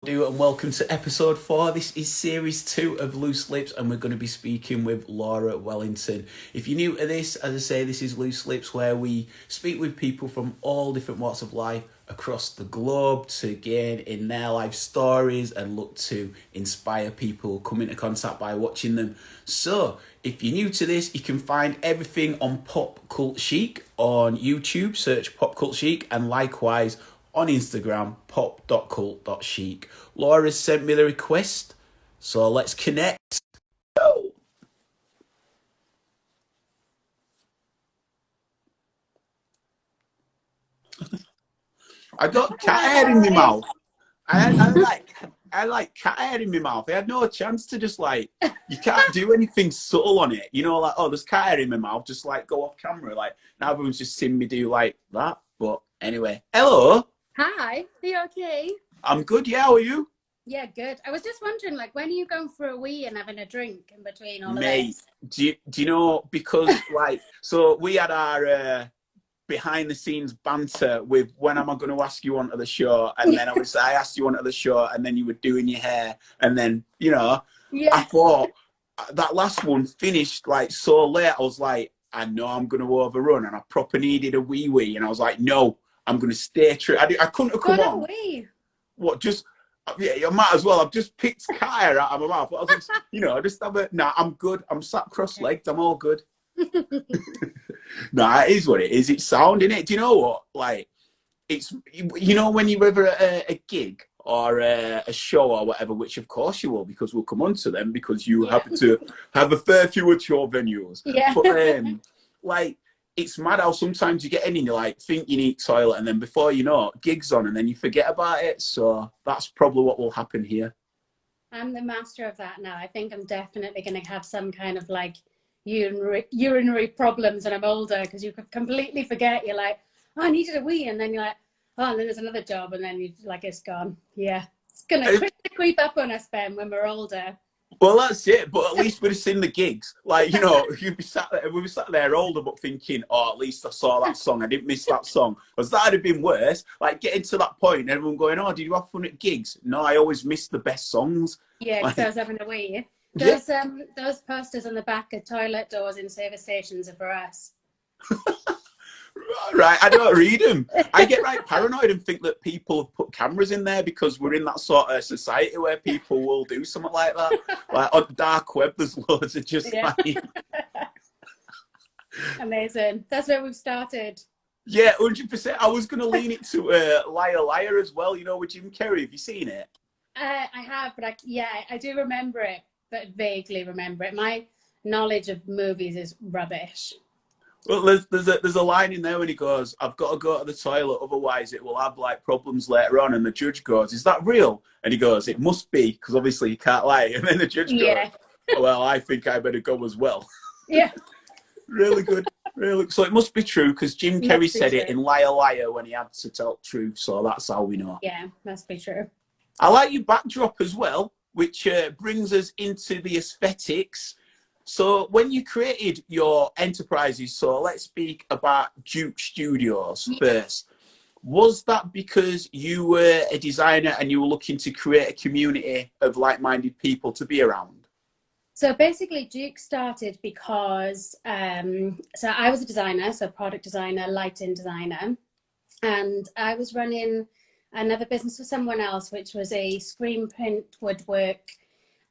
And welcome to episode 4. This is series 2 of Loose Lips, and we're going to be speaking with Laura Wellington. If you're new to this, as I say, this is Loose Lips, where we speak with people from all different walks of life across the globe to gain in their life stories and look to inspire people, come into contact by watching them. So, if you're new to this, you can find everything on Pop Cult Chic on YouTube, search Pop Cult Chic, and likewise on Instagram, pop.cult.chic. Laura's sent me the request, so let's connect. Oh, I got cat hair in my mouth. I like cat hair in my mouth. I had no chance to just you can't do anything subtle on it. Oh, there's cat hair in my mouth. Just go off camera. Now everyone's just seen me do that. But anyway, hello. Hi, are you okay? I'm good. Yeah, how are you? Yeah, good. I was just wondering, when are you going for a wee and having a drink in between all of Mate, this? do you know, because so we had our behind the scenes banter with when am I going to ask you onto the show, and then obviously I asked you onto the show, and then you were doing your hair, and then I Yeah. thought that last one finished so late. I was like, I know I'm going to overrun, and I proper needed a wee, and I was like, no, I'm going to stay true. I couldn't have Go come on a on. wee. What, just, yeah, you might as well. I've just picked Kaya out of my mouth. I was just, just have a, nah, I'm good. I'm sat cross-legged. I'm all good. Nah, it is what it is. It's sound, innit? Do you know what? It's, when you're ever at a gig or a show or whatever, which of course you will, because we'll come on to them, because you Yeah. happen to have a fair few at your venues. Yeah. But, it's mad how sometimes you get in and you think you need toilet, and then before you know it, gigs on, and then you forget about it. So that's probably what will happen here. I'm the master of that now. I think I'm definitely going to have some kind of urinary problems when I'm older, because you could completely forget. You're like, oh, I needed a wee, and then you're like, oh, and then there's another job, and then you it's gone. Yeah, it's going to quickly creep up on us, Ben, when we're older. Well, that's it. But at least we've seen the gigs. You'd be sat there, we'd be sat there older, but thinking, oh, at least I saw that song. I didn't miss that song. Because that'd have been worse. Getting to that point, and everyone going, oh, did you have fun at gigs? No, I always miss the best songs. Yeah, because I was having a wee. Yeah. Those posters on the back of toilet doors in service stations are for us. Right, I don't read them. I get paranoid and think that people have put cameras in there, because we're in that sort of society where people will do something like that. On the dark web, there's loads of just Yeah. Amazing. That's where we've started. Yeah, 100%. I was going to lean it to Liar Liar as well, with Jim Carrey. Have you seen it? I have, but I do remember it, but vaguely remember it. My knowledge of movies is rubbish. Well, there's a line in there when he goes, "I've got to go to the toilet, otherwise it will have problems later on." And the judge goes, "Is that real?" And he goes, "It must be, because obviously you can't lie." And then the judge goes, "Well, I think I better go as well." Yeah. Really good. Really. So it must be true, because Jim Carrey said it in Liar Liar when he had to tell the truth. So that's how we know. Yeah, must be true. I like your backdrop as well, which brings us into the aesthetics. So when you created your enterprises, so let's speak about Duke Studios first. Was that because you were a designer and you were looking to create a community of like-minded people to be around? So basically, Duke started because so I was a designer, so product designer, lighting designer, and I was running another business for someone else, which was a screen print, woodwork,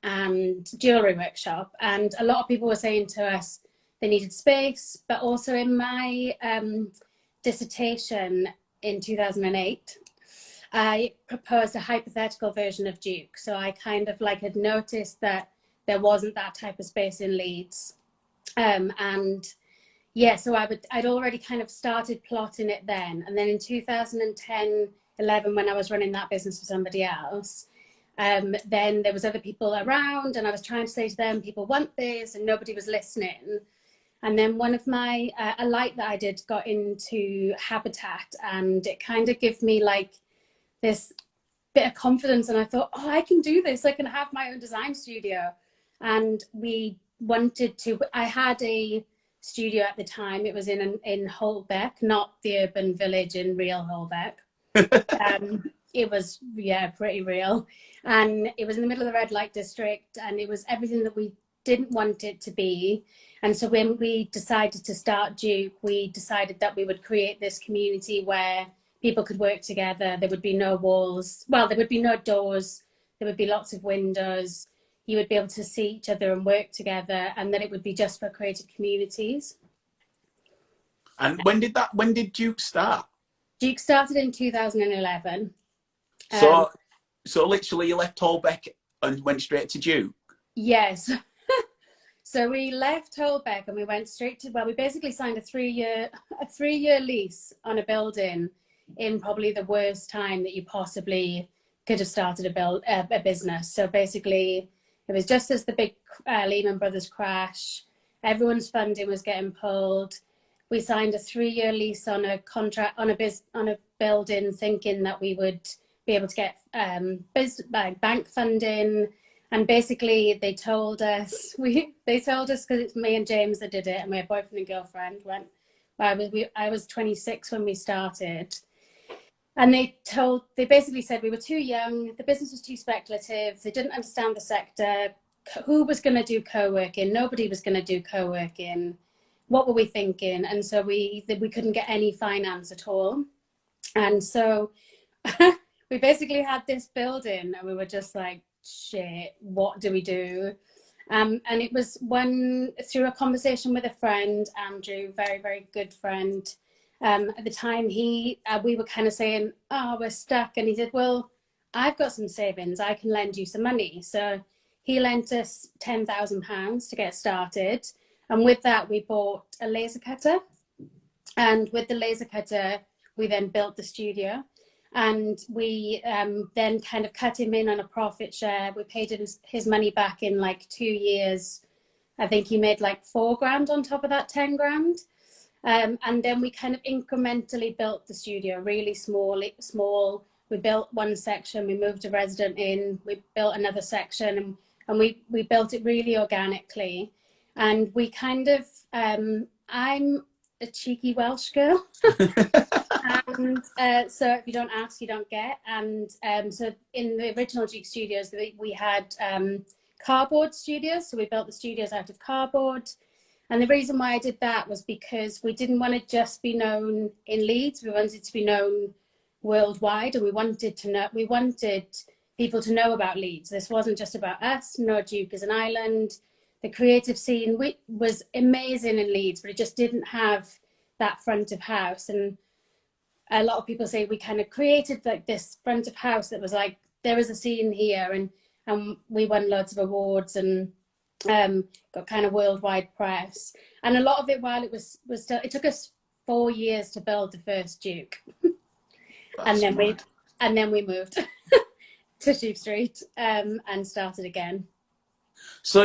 and jewelry workshop. And a lot of people were saying to us they needed space, but also in my dissertation in 2008, I proposed a hypothetical version of Duke. So I kind of had noticed that there wasn't that type of space in Leeds. And yeah, so I'd already kind of started plotting it then. And then in 2010, 11, when I was running that business for somebody else, then there was other people around, and I was trying to say to them, people want this, and nobody was listening. And then one of my, a light that I did got into Habitat, and it kind of gave me this bit of confidence. And I thought, oh, I can do this. I can have my own design studio. And we wanted to, I had a studio at the time. It was in Holbeck, not the urban village in real Holbeck. it was, yeah, pretty real. And it was in the middle of the red light district, and it was everything that we didn't want it to be. And so when we decided to start Duke, we decided that we would create this community where people could work together. There would be no walls. Well, there would be no doors. There would be lots of windows. You would be able to see each other and work together, and that it would be just for creative communities. And when did Duke start? Duke started in 2011. So literally you left Holbeck and went straight to Duke? Yes. So we left Holbeck and we went straight to, well, we basically signed a three-year lease on a building in probably the worst time that you possibly could have started a business. So basically it was just as the big Lehman Brothers crash, everyone's funding was getting pulled. We signed a 3-year lease on a contract on a building, thinking that we would be able to get bank funding. And basically, they told us because it's me and James that did it, and my boyfriend and girlfriend went. I was 26 when we started, and they basically said we were too young, the business was too speculative, they didn't understand the sector. Who was going to do co-working? Nobody was going to do co-working. What were we thinking? And so we couldn't get any finance at all, and so we basically had this building, and we were just like, shit, what do we do? And it was through a conversation with a friend, Andrew, very, very good friend. At the time, we were kind of saying, oh, we're stuck. And he said, well, I've got some savings. I can lend you some money. So he lent us £10,000 to get started. And with that, we bought a laser cutter. And with the laser cutter, we then built the studio. And we then kind of cut him in on a profit share. We paid his money back in like 2 years. I think he made like £4,000 on top of that 10 grand. And then we kind of incrementally built the studio, really small. We built one section, we moved a resident in, we built another section, and we built it really organically. And we kind of, I'm a cheeky Welsh girl. And so if you don't ask, you don't get. And so in the original Duke Studios, we had cardboard studios. So we built the studios out of cardboard. And the reason why I did that was because we didn't want to just be known in Leeds. We wanted to be known worldwide, and we wanted people to know about Leeds. This wasn't just about us. No, Duke is an island. The creative scene was amazing in Leeds, but it just didn't have that front of house. And a lot of people say we kind of created like this front of house that was like, there is a scene here, and we won loads of awards and got kind of worldwide press. And a lot of it, while it was still, it took us 4 years to build the first Duke. And then we moved to Sheaf Street and started again. So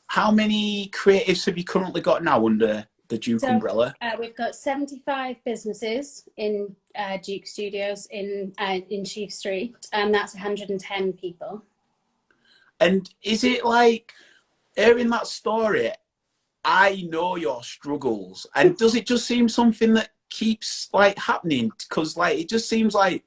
how many creatives have you currently got now under the Duke umbrella? We've got 75 businesses in Duke Studios in Sheaf Street, and that's 110 people. And is it like, hearing that story, I know your struggles, and does it just seem something that keeps like happening? Because like it just seems like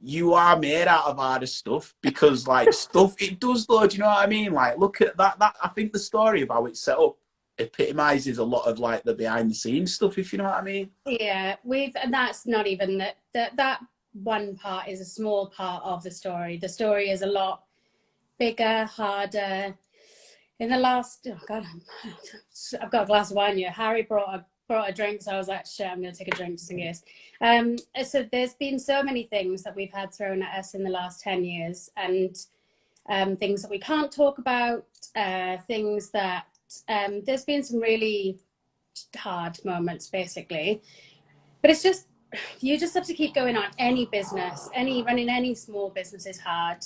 you are made out of harder stuff, because like stuff it does though, do you know what I mean? Like look at that I think the story of how it's set up epitomizes a lot of like the behind the scenes stuff, if you know what I mean. Yeah, and that's not even that one part is a small part of the story. The story is a lot bigger, harder. In the last, oh God, I've got a glass of wine here. Harry brought a drink, so I was like, shit, I'm going to take a drink just in case. So there's been so many things that we've had thrown at us in the last 10 years, and things that we can't talk about, things that, there's been some really hard moments, basically. But it's just, you just have to keep going on. Any business, running any small business is hard.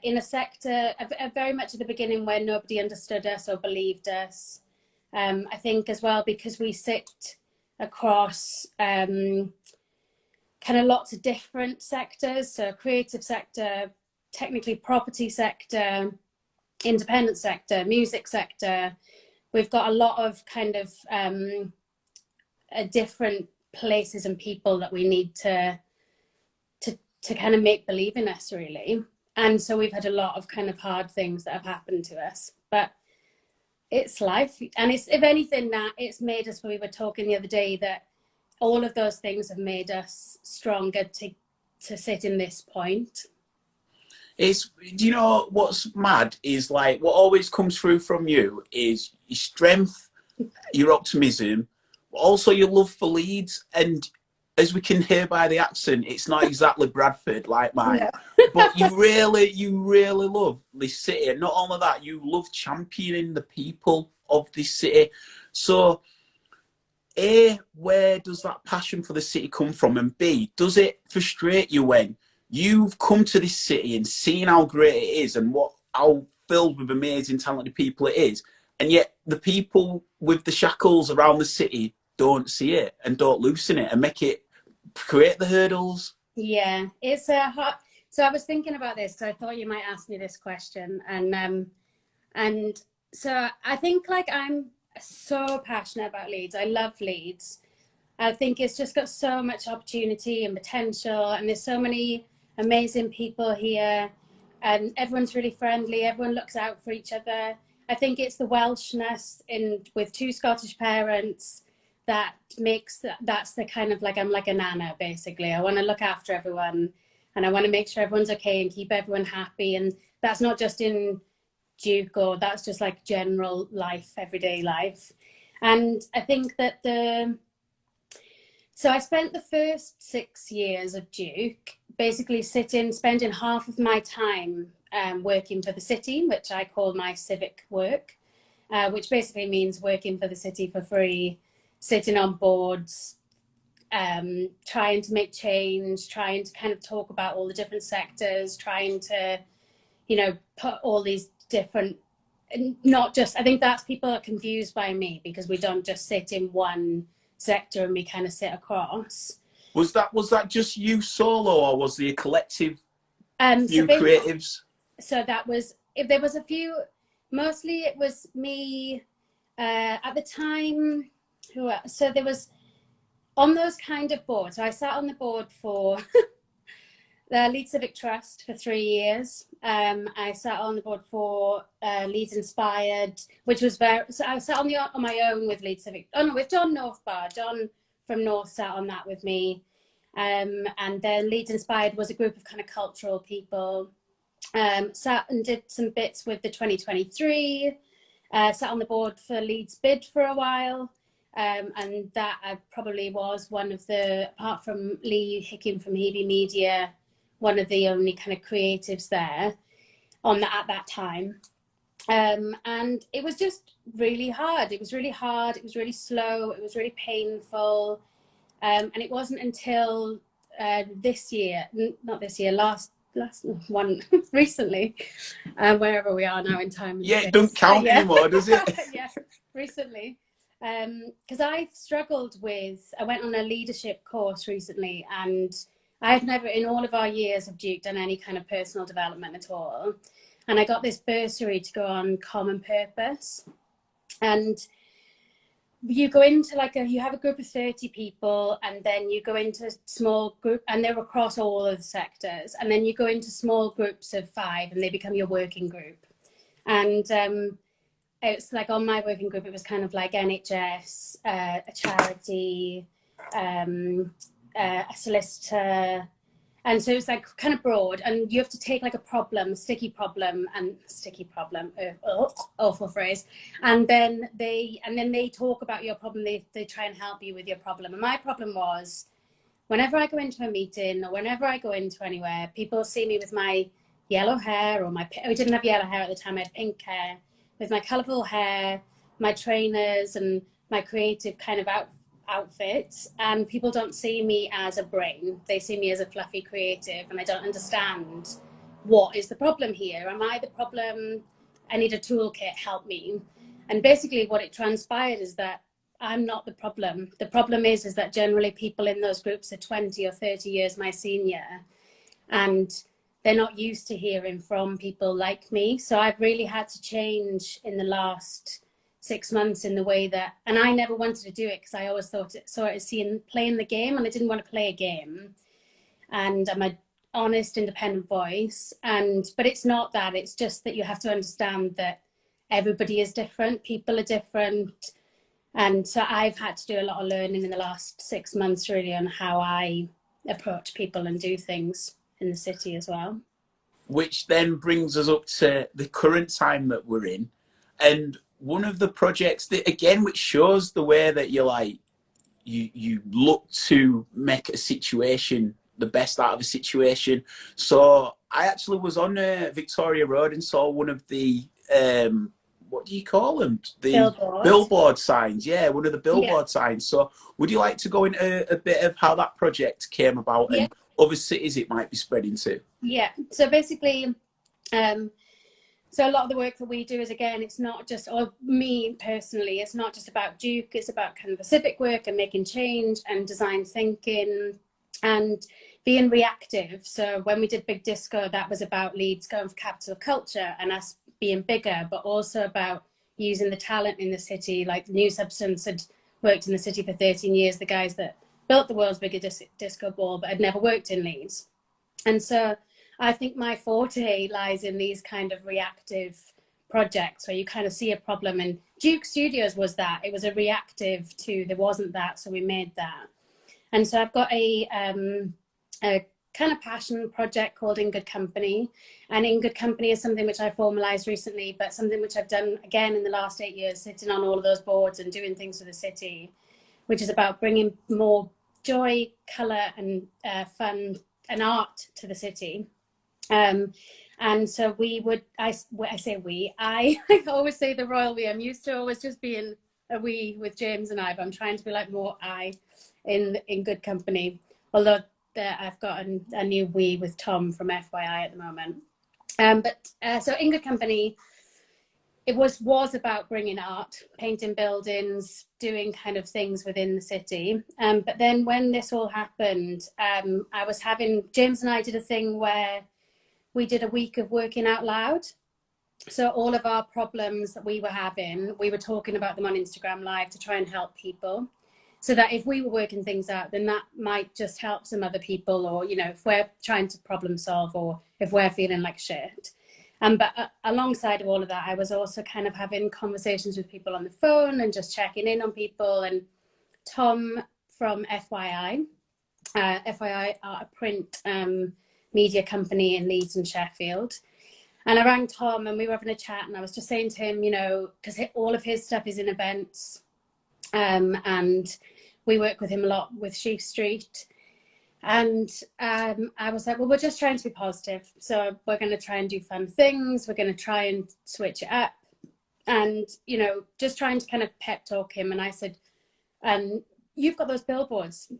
In a sector, very much at the beginning where nobody understood us or believed us. I think as well, because we sit across kind of lots of different sectors, so creative sector, technically property sector, independent sector, music sector. We've got a lot of kind of different places and people that we need to to kind of make believe in us, really. And so we've had a lot of kind of hard things that have happened to us, but it's life. And it's, if anything, that it's made us, we were talking the other day, that all of those things have made us stronger to sit in this point. It's, do you know what's mad is like what always comes through from you is your strength, your optimism, but also your love for Leeds. And as we can hear by the accent, it's not exactly Bradford like mine, No. but you really love this city. And not only that, you love championing the people of this city. So, A, where does that passion for the city come from? And B, does it frustrate you when you've come to this city and seen how great it is and how filled with amazing, talented people it is, and yet the people with the shackles around the city don't see it and don't loosen it and create the hurdles? Yeah, it's a hot. So I was thinking about this, so I thought you might ask me this question, and so I think like I'm so passionate about Leeds. I love Leeds. I think it's just got so much opportunity and potential, and there's so many amazing people here, and everyone's really friendly. Everyone looks out for each other. I think it's the Welshness with two Scottish parents that makes that's the kind of like, I'm like a nana basically. I want to look after everyone, and I want to make sure everyone's okay and keep everyone happy. And that's not just in Duke, or that's just like general life, everyday life. And I think that so I spent the first 6 years of Duke basically spending half of my time working for the city, which I call my civic work, which basically means working for the city for free, sitting on boards, trying to make change, trying to kind of talk about all the different sectors, trying to, put all these different, not just, I think that's, people are confused by me because we don't just sit in one sector and we kind of sit across. Was that just you solo, or was there a collective few So creatives? So that was, if there was a few, mostly it was me at the time. So there was on those kind of boards. So I sat on the board for the Leeds Civic Trust for 3 years. I sat on the board for Leeds Inspired, which was so I sat on my own with Leeds Civic. Oh no, with John Northbar. John from North sat on that with me. And then Leeds Inspired was a group of kind of cultural people. Sat and did some bits with the 2023. Sat on the board for Leeds Bid for a while. And that I probably was one of the, apart from Lee Hicking from Hebe Media, one of the only kind of creatives there at that time. And it was just really hard. It was really hard. It was really slow. It was really painful. And it wasn't until last one recently, wherever we are now in time. Yeah, it don't count anymore, does it? Yeah, recently. Because I've struggled I went on a leadership course recently, and I've never, in all of our years of Duke, done any kind of personal development at all. And I got this bursary to go on Common Purpose. And you go into you have a group of 30 people, and then you go into a small group, and they're across all of the sectors. And then you go into small groups of 5, and they become your working group. And it's like on my working group, it was kind of like NHS, a charity, a solicitor. And so it's like kind of broad, and you have to take like a sticky problem, awful phrase. And then they talk about your problem. They try and help you with your problem. And my problem was, whenever I go into a meeting or whenever I go into anywhere, people see me with my yellow hair, I didn't have yellow hair at the time, I had pink hair, with my colourful hair, my trainers and my creative kind of outfits, and people don't see me as a brain. They see me as a fluffy creative, and I don't understand what is the problem here. Am I the problem? I need a toolkit, help me. And basically what it transpired is that I'm not the problem. The problem is that generally people in those groups are 20 or 30 years my senior, and they're not used to hearing from people like me. So I've really had to change in the last 6 months in the way that, and I never wanted to do it because I always saw it as playing the game, and I didn't want to play a game. And honest, independent voice. But it's not that. It's just that you have to understand that everybody is different. People are different. And so I've had to do a lot of learning in the last 6 months, really, on how I approach people and do things in the city as well. Which then brings us up to the current time that we're in. And one of the projects that, again, which shows the way that you're like, you look to make a situation the best out of a situation. So I actually was on Victoria Road and saw one of the what do you call them? The billboard signs. Yeah, one of the billboard signs. So would you like to go into a bit of how that project came about and other cities it might be spread into? Yeah. So basically, so a lot of the work that we do is, again, it's not just, or me personally, it's not just about Duke, it's about kind of the civic work and making change and design thinking and being reactive. So when we did Big Disco, that was about Leeds going for capital culture and us being bigger, but also about using the talent in the city. Like New Substance had worked in the city for 13 years, the guys that built the world's biggest disco ball, but had never worked in Leeds. And so I think my forte lies in these kind of reactive projects where you kind of see a problem, and Duke Studios was that. It was a reactive to, there wasn't that, so we made that. And so I've got a kind of passion project called In Good Company. And In Good Company is something which I formalised recently, but something which I've done again in the last 8 years, sitting on all of those boards and doing things for the city, which is about bringing more joy, colour and fun and art to the city. And so we would, I say we, I always say the royal we. I'm used to always just being a we with James and I, but I'm trying to be like more I in Good Company. Although I've got a new we with Tom from FYI at the moment. So In Good Company, it was about bringing art, painting buildings, doing kind of things within the city. But then when this all happened, James and I did a thing where we did a week of working out loud. So all of our problems that we were having, we were talking about them on Instagram Live to try and help people. So that if we were working things out, then that might just help some other people, or, you know, if we're trying to problem solve, or if we're feeling like shit. But alongside of all of that, I was also kind of having conversations with people on the phone and just checking in on people. And Tom from FYI are a print media company in Leeds and Sheffield. And I rang Tom and we were having a chat, and I was just saying to him, you know, because all of his stuff is in events, and we work with him a lot with Sheaf Street. And I was like, well, we're just trying to be positive. So we're going to try and do fun things. We're going to try and switch it up. And, you know, just trying to kind of pep talk him. And I said, you've got those billboards.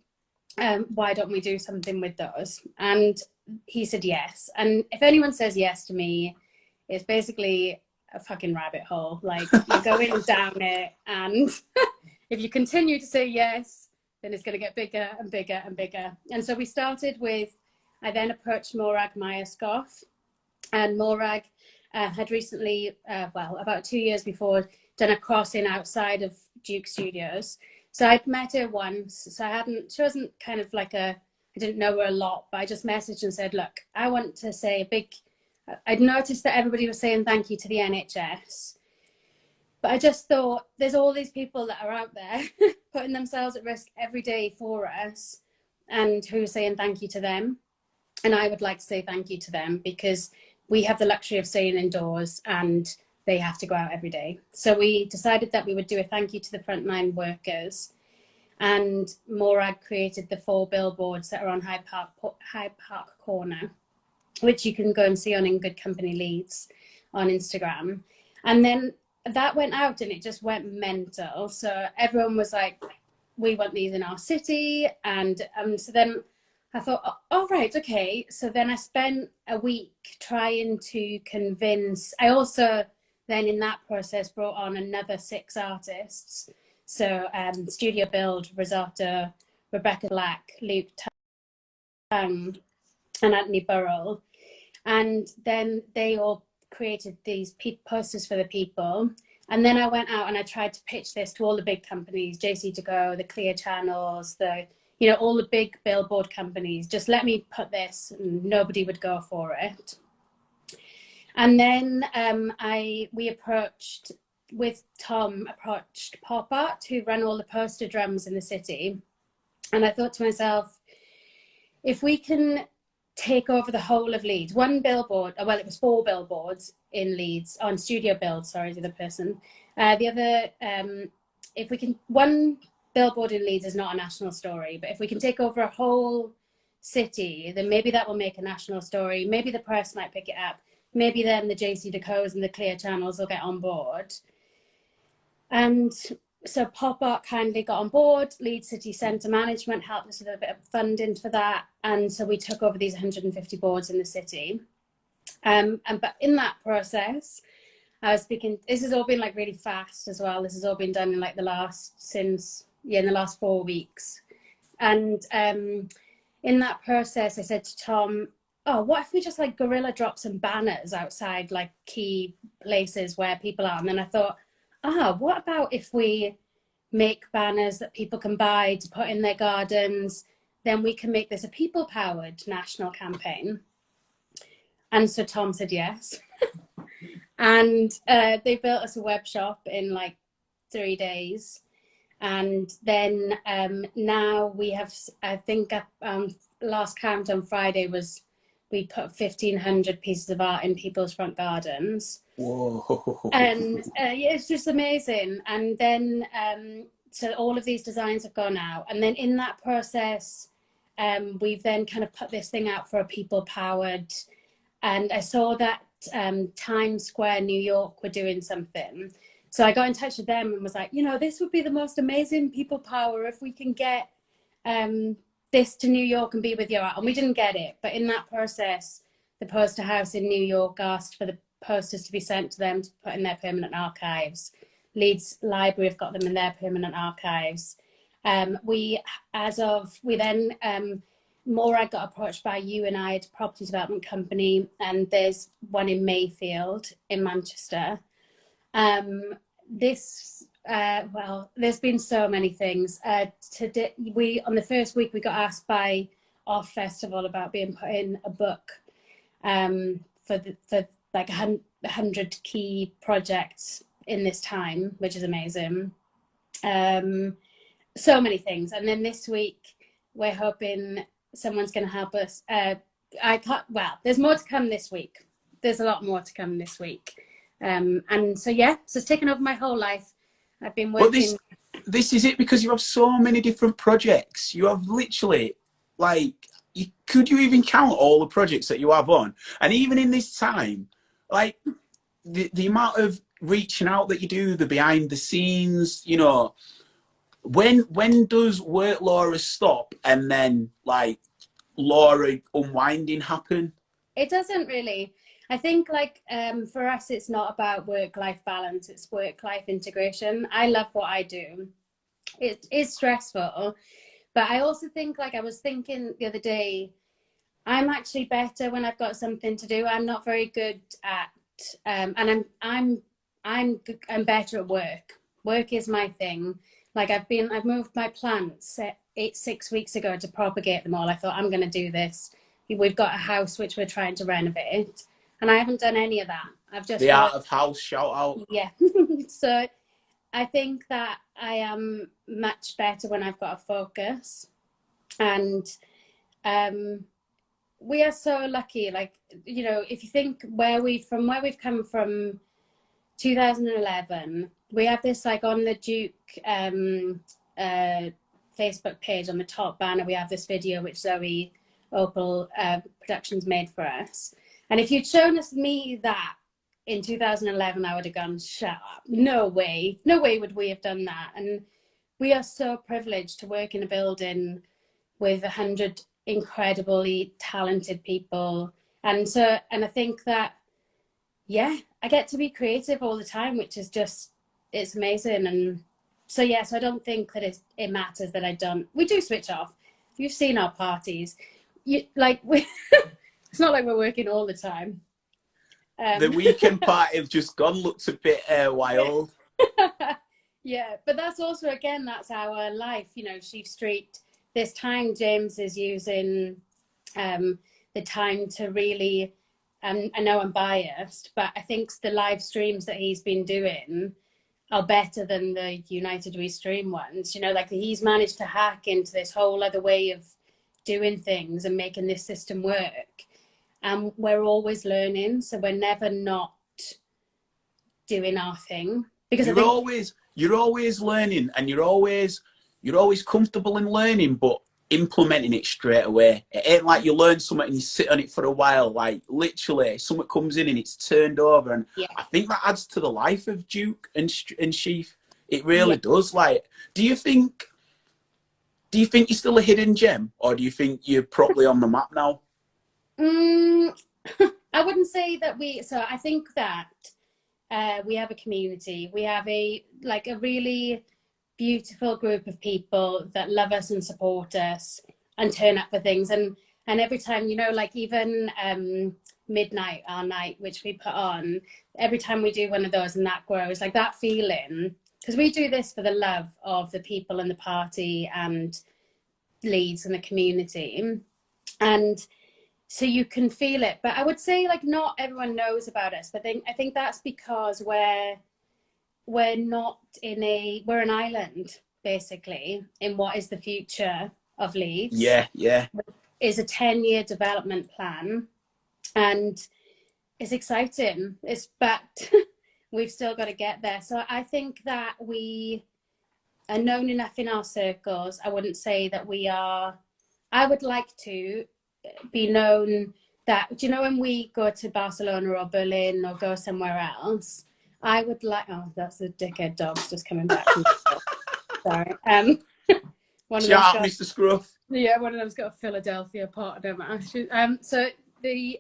Why don't we do something with those? And he said yes. And if anyone says yes to me, it's basically a fucking rabbit hole. Like, you're going down it. And if you continue to say yes, then it's going to get bigger and bigger and bigger. And so we started with, I then approached Morag Myerscough, and Morag had recently, about 2 years before, done a crossing outside of Duke Studios. So I'd met her once. So she wasn't kind of like I didn't know her a lot, but I just messaged and said, look, I want to say I'd noticed that everybody was saying thank you to the NHS. But I just thought, there's all these people that are out there putting themselves at risk every day for us, and who are saying thank you to them. And I would like to say thank you to them, because we have the luxury of staying indoors and they have to go out every day. So we decided that we would do a thank you to the frontline workers. And Morag created the 4 billboards that are on Hyde Park Corner, which you can go and see on In Good Company Leeds on Instagram. And then that went out and it just went mental. So everyone was like, we want these in our city. And so then I thought, oh, right, okay. So then I spent a week trying to convince. I also then in that process brought on another 6 artists. So Studio Build, Risotto, Rebecca Black, Luke Tung, and Anthony Burrell. And then they all created these posters for the people. And then I went out and I tried to pitch this to all the big companies, JC To Go, the Clear Channels, the you know, all the big billboard companies, just let me put this, and nobody would go for it. And then we approached, with Tom, approached Pop Art, who run all the poster drums in the city. And I thought to myself, if we can take over the whole of Leeds, one billboard, well, it was 4 billboards in Leeds, on Studio Build, sorry, the other person. The other, if we can, one billboard in Leeds is not a national story, but if we can take over a whole city, then maybe that will make a national story. Maybe the press might pick it up. Maybe then the JC Decos and the Clear channels will get on board. And so Pop Art kindly got on board. Leeds City Centre Management helped us with a bit of funding for that. And so we took over these 150 boards in the city. But in that process, I was speaking, this has all been like really fast as well. This has all been done in like in the last 4 weeks. And in that process, I said to Tom, oh, what if we just like guerrilla drop some banners outside like key places where people are? And then I thought, what about if we make banners that people can buy to put in their gardens? Then we can make this a people-powered national campaign. And so Tom said yes. And they built us a web shop in like 3 days. And then now we have, I think last count on Friday was, we put 1,500 pieces of art in people's front gardens. Whoa. And it's just amazing. And then, so all of these designs have gone out. And then in that process, we've then kind of put this thing out for a people-powered. And I saw that Times Square, New York were doing something. So I got in touch with them and was like, you know, this would be the most amazing people power if we can get this to New York and be with your art. And we didn't get it. But in that process, the poster house in New York asked for the posters to be sent to them to put in their permanent archives. Leeds Library have got them in their permanent archives. Morag got approached by UNI, property development company, and there's one in Mayfield in Manchester. There's been so many things. On the first week, we got asked by Off Festival about being put in a book for like 100 key projects in this time, which is amazing. So many things. And then this week, we're hoping someone's going to help us. There's more to come this week. There's a lot more to come this week. And so, yeah, so it's taken over my whole life. I've been working. But this is it, because you have so many different projects. You have literally, like, could you even count all the projects that you have on? And even in this time, like, the amount of reaching out that you do, the behind the scenes, you know, when does Work Laura stop and then, like, Laura unwinding happen? It doesn't really. I think, like, for us, it's not about work-life balance. It's work-life integration. I love what I do. It is stressful, but I also think, like, I was thinking the other day, I'm actually better when I've got something to do. I'm not very good at, and I'm better at work. Work is my thing. Like, I've moved my plants 6 weeks ago to propagate them all. I thought, I'm going to do this. We've got a house which we're trying to renovate, and I haven't done any of that. I've just the art of house, shout out. Yeah. So I think that I am much better when I've got a focus, and we are so lucky. Like, you know, if you think where we've come from 2011, we have this, like, on the Duke Facebook page, on the top banner, we have this video which Zoe Opal Productions made for us. And if you'd shown me that in 2011, I would have gone, shut up. No way would we have done that. And we are so privileged to work in a building with 100 incredibly talented people. And I think that, yeah, I get to be creative all the time, which is just, it's amazing. And so, yeah, so I don't think that it matters that I don't. We do switch off. You've seen our parties. It's not like we're working all the time. The weekend party have just gone, looked a bit wild. Yeah, but that's also, again, that's our life. You know, Sheaf Street this time James is using the time to really, I know I'm biased, but I think the live streams that he's been doing are better than the United We Stream ones. You know, like he's managed to hack into this whole other way of doing things and making this system work. And we're always learning, so we're never not doing our thing. Because you're always learning, and you're always comfortable in learning, but implementing it straight away. It ain't like you learn something and you sit on it for a while. Like literally, something comes in and it's turned over, and yeah. I think that adds to the life of Duke and Sheaf. It really does. Like, do you think you're still a hidden gem, or do you think you're properly on the map now? I wouldn't say that so I think that we have a community. We have a really beautiful group of people that love us and support us and turn up for things. And every time, you know, like even midnight, our night, which we put on, every time we do one of those and that grows, like that feeling, because we do this for the love of the people and the party and Leeds and the community. And so you can feel it. But I would say like not everyone knows about us. But I think that's because we're not we're an island, basically, in what is the future of Leeds. Yeah. Is a 10-year development plan, and it's exciting. But we've still got to get there. So I think that we are known enough in our circles. I wouldn't say that we are. I would like to be known that, do you know, when we go to Barcelona or Berlin or go somewhere else, I would like, oh, that's the dickhead dog's just coming back. Sorry. Shout out, Mr. Scruff. Yeah, one of them's got a Philadelphia part of them. So the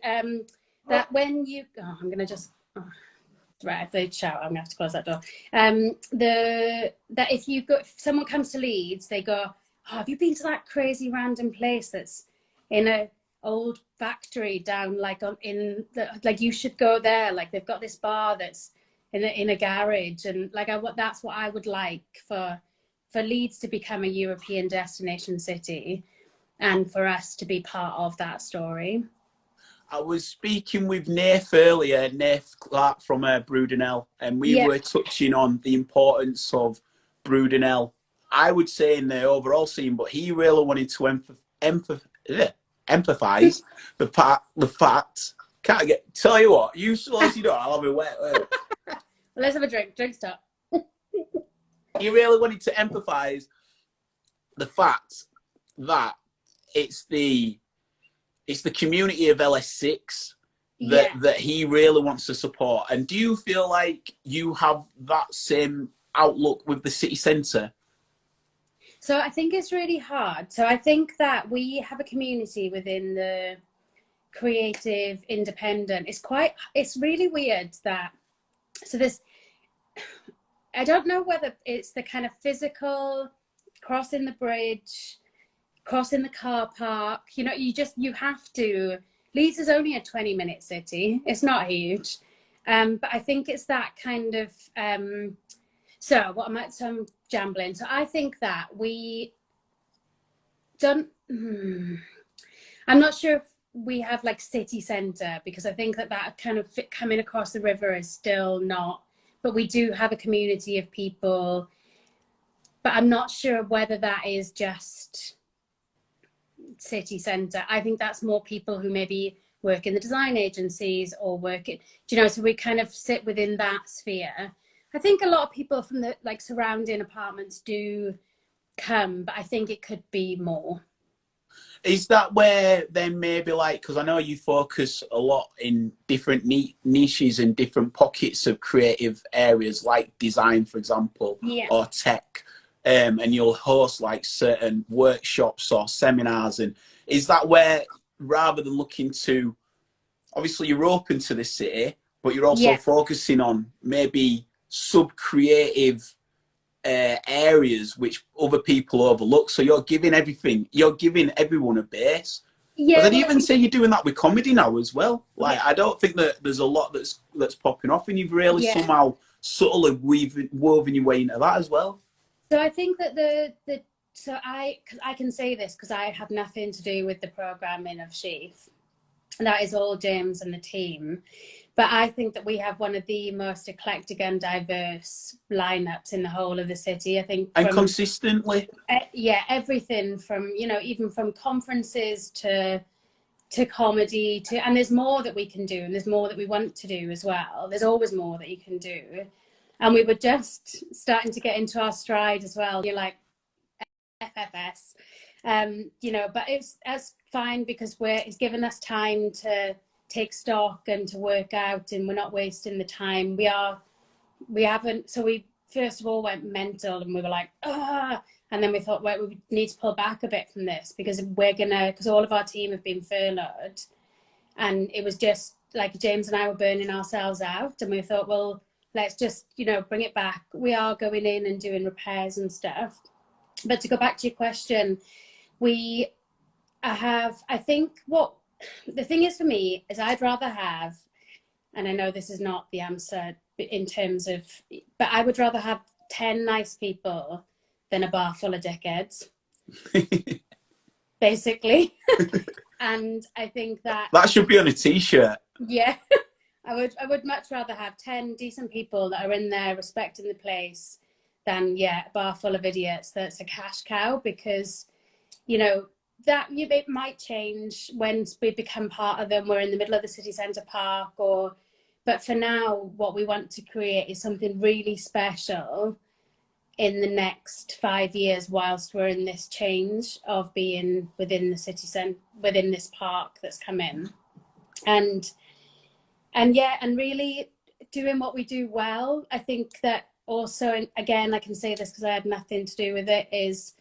that when you, I'm gonna just right, if they shout, I'm gonna have to close that door. That if someone comes to Leeds, they go, oh, have you been to that crazy random place that's in a old factory down like you should go there, like they've got this bar that's in a garage, and like that's what I would like for Leeds to become a European destination city, and for us to be part of that story. I was speaking with Nath earlier, Nath Clark from Brudenell, and we were touching on the importance of Brudenell, I would say, in the overall scene, but he really wanted to empathise the fact. Can't get. Tell you what, you slow you don't. I'll have a wet. Well, let's have a drink. Drink stop. He really wanted to empathise the fact that it's the community of LS6 that he really wants to support. And do you feel like you have that same outlook with the city centre? So I think it's really hard. So I think that we have a community within the creative independent. It's really weird that, so this, I don't know whether it's the kind of physical crossing the bridge, crossing the car park, you know, you have to. Leeds is only a 20-minute city. It's not huge. But I think it's that kind of, so I'm jambling. So I think that we don't, I'm not sure if we have like city centre, because I think that kind of coming across the river is still not, but we do have a community of people, but I'm not sure whether that is just city centre. I think that's more people who maybe work in the design agencies or work in, do you know, so we kind of sit within that sphere. I think a lot of people from the like surrounding apartments do come, but I think it could be more. Is that where then maybe like, because I know you focus a lot in different niches and different pockets of creative areas like design, for example, or tech, and you'll host like certain workshops or seminars, and is that where, rather than looking to, obviously you're open to the city, but you're also focusing on maybe sub-creative areas which other people overlook, so you're giving everyone a base. But I'd even say you're doing that with comedy now as well. Like I don't think that there's a lot that's popping off, and you've really somehow subtly woven your way into that as well. So I think that the So I can say this because I have nothing to do with the programming of Sheaf. That is all James and the team. But I think that we have one of the most eclectic and diverse lineups in the whole of the city. I think And consistently. Yeah, everything from, you know, even from conferences to comedy to, and there's more that we can do, and there's more that we want to do as well. There's always more that you can do. And we were just starting to get into our stride as well. You're like, FFS. You know, but that's fine because it's given us time to take stock and to work out, and we're not wasting the time. We haven't, so we first of all went mental and we were like, and then we thought, well, we need to pull back a bit from this because because all of our team have been furloughed, and it was just like James and I were burning ourselves out, and we thought, well, let's just, you know, bring it back. We are going in and doing repairs and stuff. But to go back to your question, I think what the thing is for me is I'd rather have, and I know this is not the answer in terms of, but I would rather have 10 nice people than a bar full of dickheads, basically. And I think that should be on a t-shirt. Yeah, I would much rather have 10 decent people that are in there respecting the place than, yeah, a bar full of idiots that's a cash cow, because, you know, that it might change when we become part of them. We're in the middle of the city centre park, but for now, what we want to create is something really special in the next 5 years whilst we're in this change of being within the city centre, within this park that's come in. And yeah, and really doing what we do well. I think that also, and again, I can say this because I had nothing to do with it, is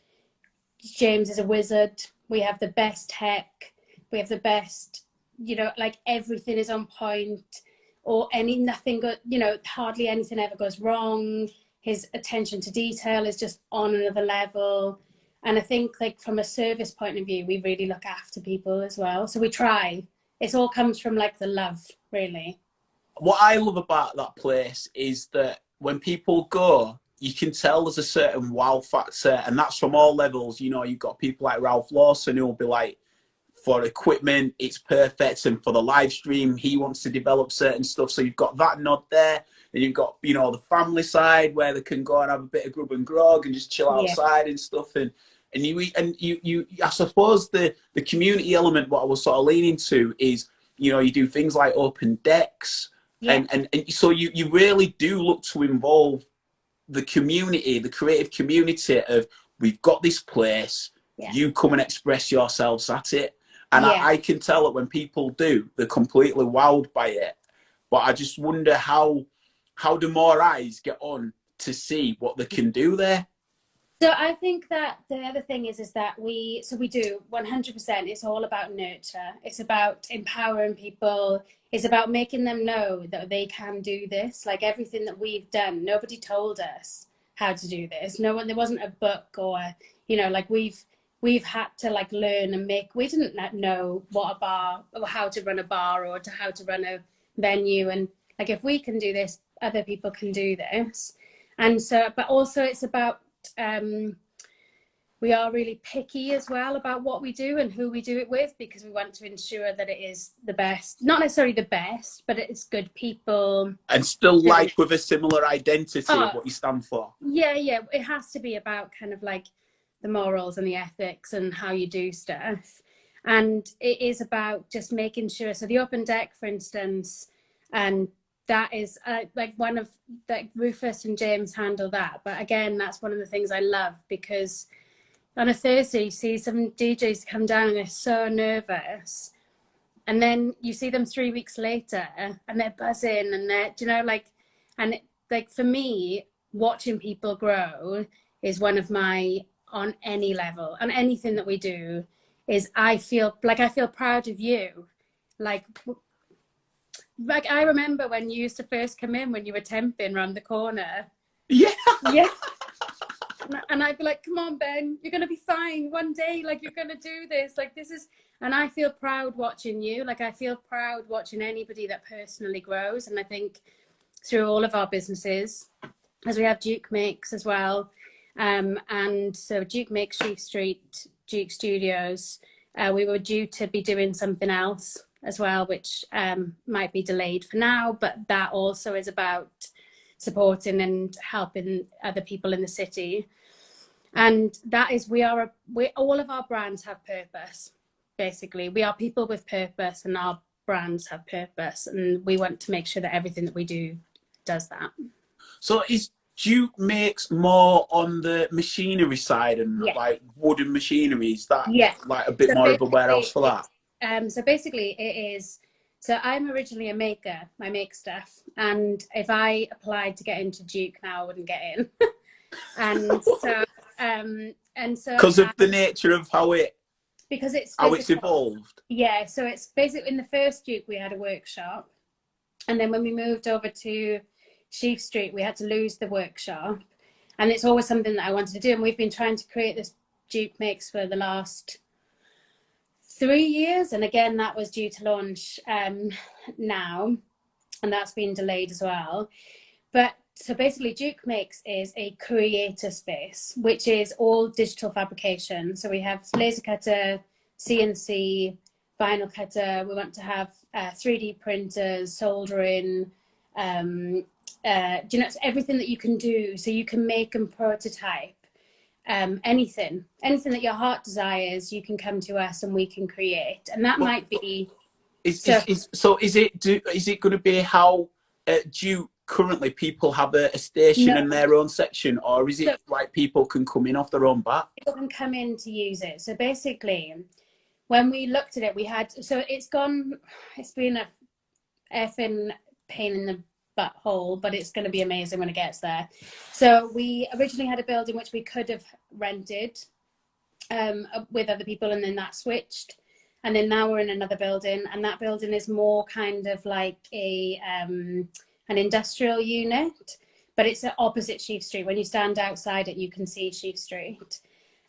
James is a wizard. We have the best tech. We have the best, you know, like everything is on point, or hardly anything ever goes wrong. His attention to detail is just on another level. And I think, like, from a service point of view, we really look after people as well. So we try. It all comes from, like, the love, really. What I love about that place is that when people go, you can tell there's a certain wow factor, and that's from all levels. You know, you've got people like Ralph Lawson who will be like, for equipment, it's perfect, and for the live stream, he wants to develop certain stuff. So you've got that nod there, and you've got, you know, the family side where they can go and have a bit of grub and grog and just chill outside and stuff. And you I suppose the community element, what I was sort of leaning to is, you know, you do things like open decks, and so you really do look to involve the community, the creative community of, we've got this place, you come and express yourselves at it. And I can tell that when people do, they're completely wowed by it. But I just wonder how do more eyes get on to see what they can do there? So I think that the other thing is that we do 100%. It's all about nurture. It's about empowering people. It's about making them know that they can do this. Like everything that we've done, nobody told us how to do this. No one, there wasn't a book or, you know, like we've had to like learn and make. We didn't know what a bar or how to run a bar or how to run a venue. And like, if we can do this, other people can do this. And so, but also it's about, we are really picky as well about what we do and who we do it with, because we want to ensure that it is the best, not necessarily the best, but it's good people. And still like with a similar identity of what you stand for. Yeah, it has to be about kind of like the morals and the ethics and how you do stuff. And it is about just making sure, so the open deck, for instance, and that is like one of, like, Rufus and James handle that. But again, that's one of the things I love, because on a Thursday, you see some DJs come down and they're so nervous. And then you see them 3 weeks later and they're buzzing and they're, you know, like, and like for me, watching people grow is one of my, on any level, on anything that we do, is I feel proud of you. Like I remember when you used to first come in, when you were temping around the corner. Yeah. And I'd be like, come on, Ben, you're going to be fine one day. Like, you're going to do this. Like, this is, and I feel proud watching you. Like, I feel proud watching anybody that personally grows. And I think through all of our businesses, as we have Duke Makes as well, And so Duke makes Sheaf Street, Duke Studios. We were due to be doing something else as well, which might be delayed for now, but that also is about supporting and helping other people in the city. And that is, all of our brands have purpose, basically. We are people with purpose, and our brands have purpose, and we want to make sure that everything that we do does that. So is Duke makes more on the machinery side and like wooden machinery? Is that like a bit more of a warehouse for that? So basically it is, so I'm originally a maker. I make stuff, and if I applied to get into Duke now, I wouldn't get in. And so because of the nature of how it's evolved. Yeah, so it's basically, in the first Duke we had a workshop, and then when we moved over to Sheaf Street we had to lose the workshop, and it's always something that I wanted to do, and we've been trying to create this Duke Makes for the last 3 years, and again that was due to launch now, and that's been delayed as well. But so basically Duke Makes is a creator space, which is all digital fabrication. So we have laser cutter, CNC, vinyl cutter. We want to have 3D printers, soldering, everything that you can do. So you can make and prototype anything that your heart desires. You can come to us and we can create. And that might be. Is it going to be how Duke currently people have a station in their own section, or is it like people can come in off their own bat? People can come in to use it. So basically, when we looked at it, it's been a effing pain in the butthole, but it's going to be amazing when it gets there. So we originally had a building which we could have rented with other people, and then that switched. And then now we're in another building, and that building is more kind of like an industrial unit, but it's opposite Sheaf Street. When you stand outside it, you can see Sheaf Street.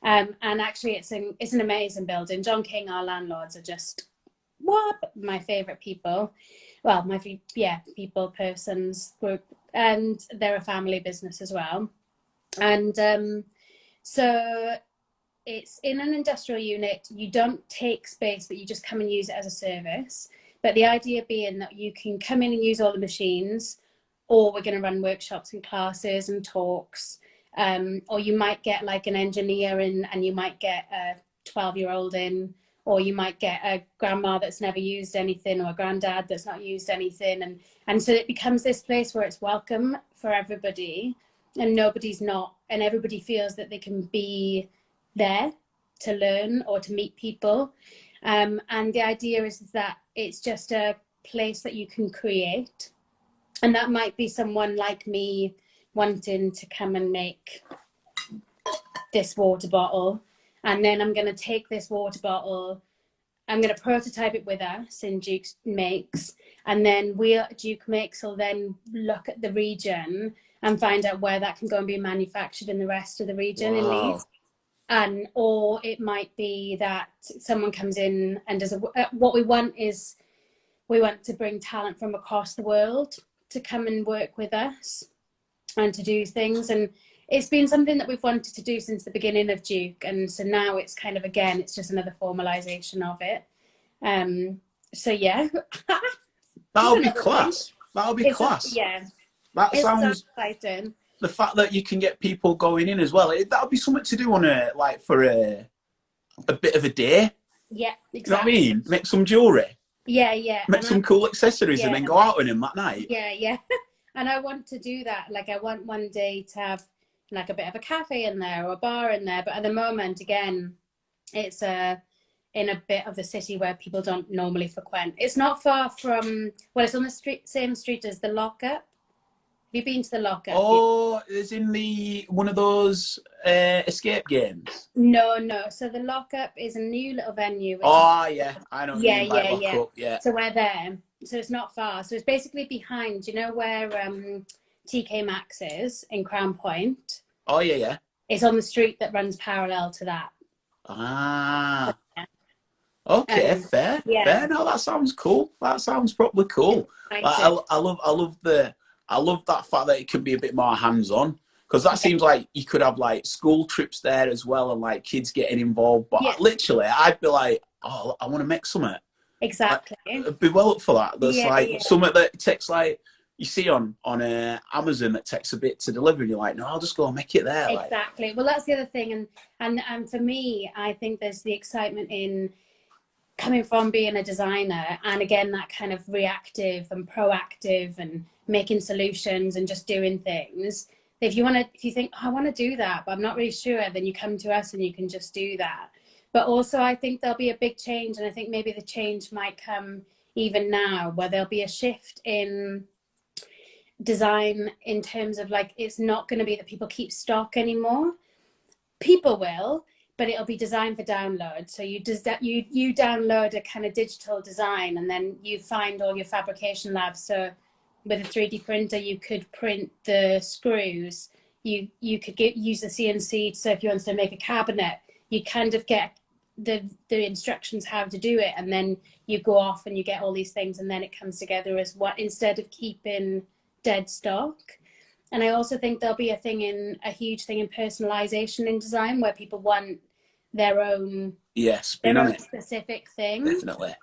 And actually it's an amazing building. John King, our landlords, are just my favorite people. Well, persons group, and they're a family business as well. And so it's in an industrial unit. You don't take space, but you just come and use it as a service. But the idea being that you can come in and use all the machines, or we're going to run workshops and classes and talks, or you might get like an engineer in, and you might get a 12-year-old in, or you might get a grandma that's never used anything, or a granddad that's not used anything. And so it becomes this place where it's welcome for everybody, and everybody feels that they can be there to learn or to meet people. And the idea is that it's just a place that you can create. And that might be someone like me wanting to come and make this water bottle. And then I'm going to take this water bottle, I'm going to prototype it with us in Duke Makes. And then Duke Makes will then look at the region and find out where that can go and be manufactured in the rest of the region in Leeds. Or it might be that someone comes in and does what we want to bring talent from across the world to come and work with us and to do things. And it's been something that we've wanted to do since the beginning of Duke. And so now it's kind of, again, it's just another formalization of it. So yeah. That'll be class. That'll be class. Yeah. That sounds exciting. The fact that you can get people going in as well, that'll be something to do on for a bit of a day. Yeah, exactly. You know what I mean? Make some jewellery. Yeah, yeah. Make some cool accessories and then go out on them that night. Yeah, yeah. And I want to do that. Like, I want one day to have like a bit of a cafe in there or a bar in there. But at the moment, again, it's in a bit of the city where people don't normally frequent. It's not far from, well, it's on the same street as the Lockup. Have you been to the Lockup? Oh, it's in one of those escape games. No. So the Lockup is a new little venue. Yeah, I know. Yeah. So we're there. So it's not far. So it's basically behind. You know where TK Maxx is in Crown Point? Oh yeah. It's on the street that runs parallel to that. Ah. Okay, fair. Yeah. Fair. No, that sounds cool. That sounds probably cool. I love that fact that it can be a bit more hands-on, Because that seems like you could have like school trips there as well, and like kids getting involved. But Yeah, literally, I'd be like, oh, I want to make something. exactly. I'd be well up for that. There's Yeah, like yeah. something that takes like you see on Amazon that takes a bit to deliver, and you're like, no, I'll just go and make it there. Like, Exactly. Well, that's the other thing, and for me, I think there's the excitement in coming from being a designer, and again that kind of reactive and proactive and making solutions and just doing things. If you think, oh, I want to do that, but I'm not really sure, then you come to us and you can just do that. But also, I think there'll be a big change, and I think maybe the change might come even now, where there'll be a shift in design in terms of like, it's not going to be that people keep stock anymore. People will, but it'll be designed for download. So you download a kind of digital design, and then you find all your fabrication labs. So with a 3D printer, you could print the screws. You could use the CNC. So if you wanted to make a cabinet, you kind of get the instructions how to do it, and then you go off and you get all these things, and then it comes together as what, instead of keeping dead stock. And I also think there'll be a huge thing in personalization in design, where people want their own spin on it. specific thing. Definitely.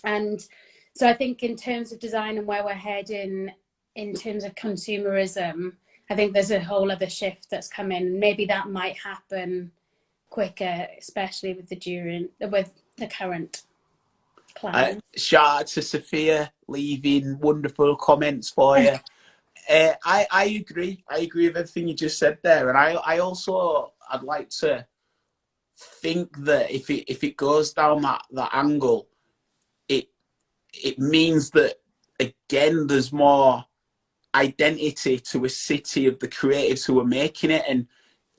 And so I think in terms of design and where we're heading in terms of consumerism, I think there's a whole other shift that's coming. Maybe that might happen quicker, especially with the current climate. Shout out to Sophia, leaving wonderful comments for you. I agree. I agree with everything you just said there, and I'd like to think that if it goes down that angle, it means that again there's more identity to a city of the creatives who are making it. And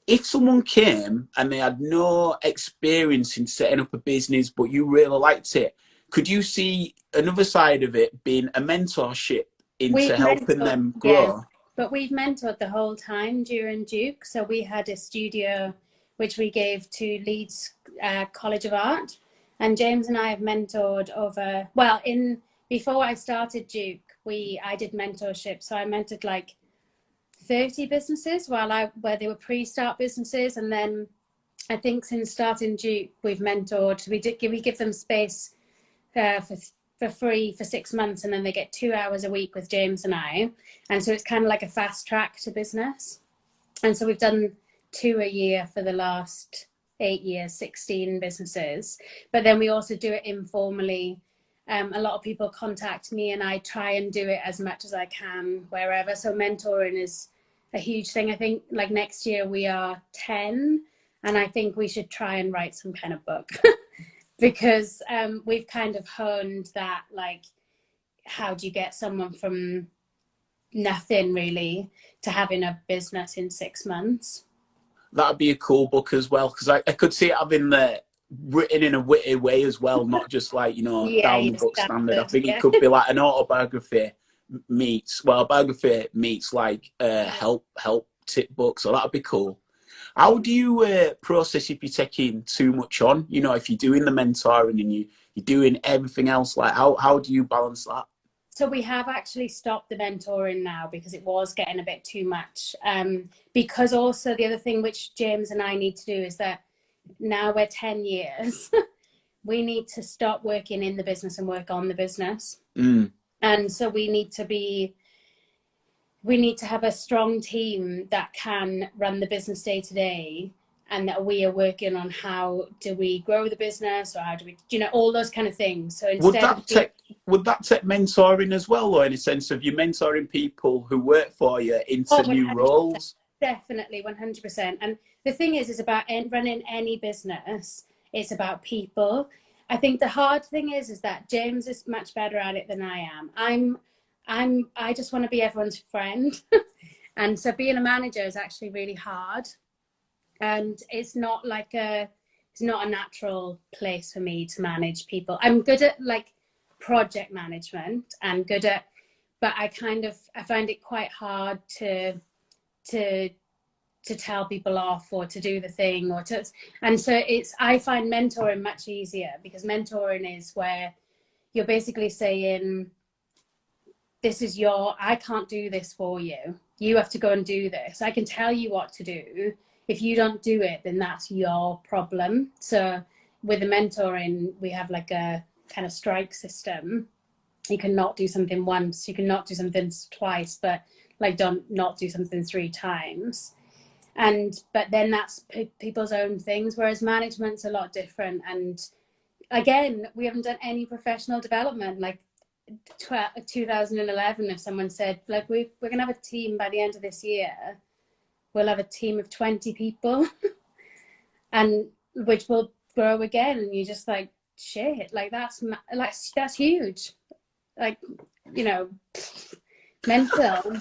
if someone came and they had no experience in setting up a business, but you really liked it, could you see another side of it being a mentorship into helping them grow? Yeah, but we've mentored the whole time during Duke. So we had a studio which we gave to Leeds College of Art, and James and I have mentored over, well, before I started Duke, I did mentorship. So I mentored like 30 businesses where they were pre-start businesses, and then I think since starting Duke, we've mentored. We give them space for free for 6 months, and then they get 2 hours a week with James and I. And so it's kind of like a fast track to business. And so we've done 2 a year for the last 8 years, 16 businesses. But then we also do it informally. A lot of people contact me, and I try and do it as much as I can wherever. So mentoring is a huge thing. I think like next year we are 10, and I think we should try and write some kind of book. Because we've kind of honed that, like, how do you get someone from nothing really to having a business in 6 months? That'd be a cool book as well, because I could see it having written in a witty way as well, not just like, down the book standard. I think it could be like an autobiography meets like help tip book. So that'd be cool. How do you process if you're taking too much on? If you're doing the mentoring and you're doing everything else, like how do you balance that? So we have actually stopped the mentoring now because it was getting a bit too much. Because also the other thing which James and I need to do is that now we're 10 years, we need to stop working in the business and work on the business. And so we need to have a strong team that can run the business day to day, and that we are working on how do we grow the business, or how do we, all those kind of things. So instead would that take mentoring as well, or in a sense of you mentoring people who work for you into new roles? Definitely, 100%. And the thing is about running any business, it's about people. I think the hard thing is that James is much better at it than I am. I just want to be everyone's friend. And so being a manager is actually really hard. And it's not a natural place for me to manage people. I'm good at like project management and but I find it quite hard to tell people off or to do the thing and so I find mentoring much easier, because mentoring is where you're basically saying, this is I can't do this for you. You have to go and do this. I can tell you what to do. If you don't do it, then that's your problem. So with the mentoring, we have like a kind of strike system. You can not do something once, you can not do something twice, but like don't not do something 3 times. But then that's people's own things, whereas management's a lot different. And again, we haven't done any professional development. Like 2011, if someone said like we're gonna have a team by the end of this year, we'll have a team of 20 people and which will grow again, and you're just like, shit, like that's huge, like, you know, mental.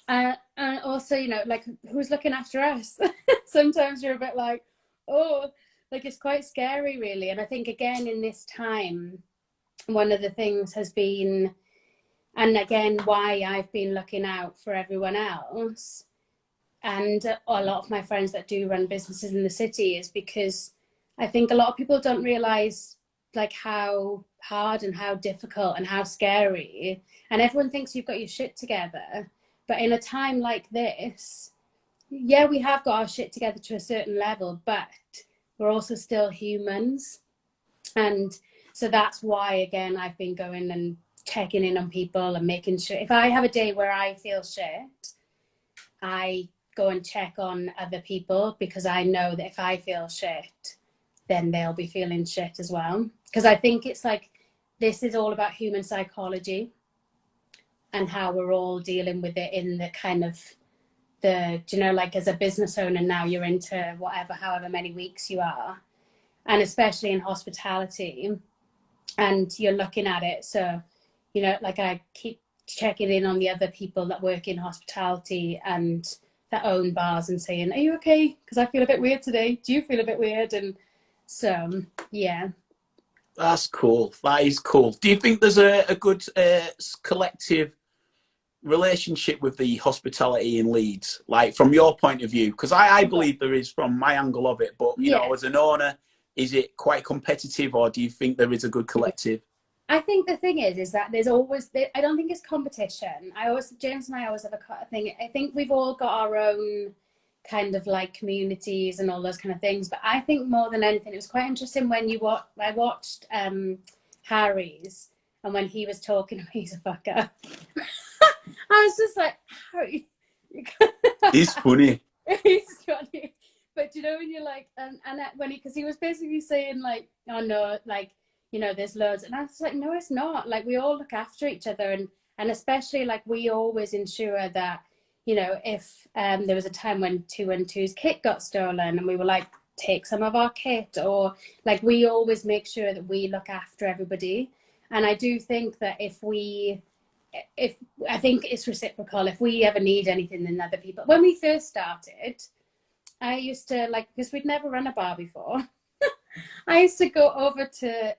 And also, you know, like who's looking after us? Sometimes you're a bit like, oh, like it's quite scary really. And I think again in this time, one of the things has been, and again why I've been looking out for everyone else and a lot of my friends that do run businesses in the city, is because I think a lot of people don't realize like how hard and how difficult and how scary, and everyone thinks you've got your shit together. But in a time like this, yeah, we have got our shit together to a certain level, but we're also still humans. And so that's why, again, I've been going and checking in on people and making sure if I have a day where I feel shit, I go and check on other people, because I know that if I feel shit, then they'll be feeling shit as well. Because I think it's like, this is all about human psychology and how we're all dealing with it in the kind of you know, like as a business owner now, you're into however many weeks you are, and especially in hospitality, and you're looking at it. So, you know, like I keep checking in on the other people that work in hospitality and that own bars and saying, are you okay? Because I feel a bit weird today. Do you feel a bit weird? And so, yeah. That's cool. That is cool. Do you think there's a good collective relationship with the hospitality in Leeds, like from your point of view? Because I believe there is from my angle of it, but you know, as an owner, is it quite competitive, or do you think there is a good collective? I think the thing is that there's always, I don't think it's competition. James and I always have a thing. I think we've all got our own kind of like communities and all those kind of things. But I think more than anything, it was quite interesting when I watched Harry's, and when he was talking, he's a fucker. I was just like, Harry. He's funny. He's funny. But you know, when you're like, because he was basically saying like, oh no, like, you know, there's loads. And I was like, no, it's not. Like, we all look after each other. And especially, like, we always ensure that, you know, if there was a time when 212's kit got stolen and we were like, take some of our kit, or like, we always make sure that we look after everybody. And I do think that I think it's reciprocal. If we ever need anything, then other people. When we first started, I used to, like, because we'd never run a bar before, I used to go over to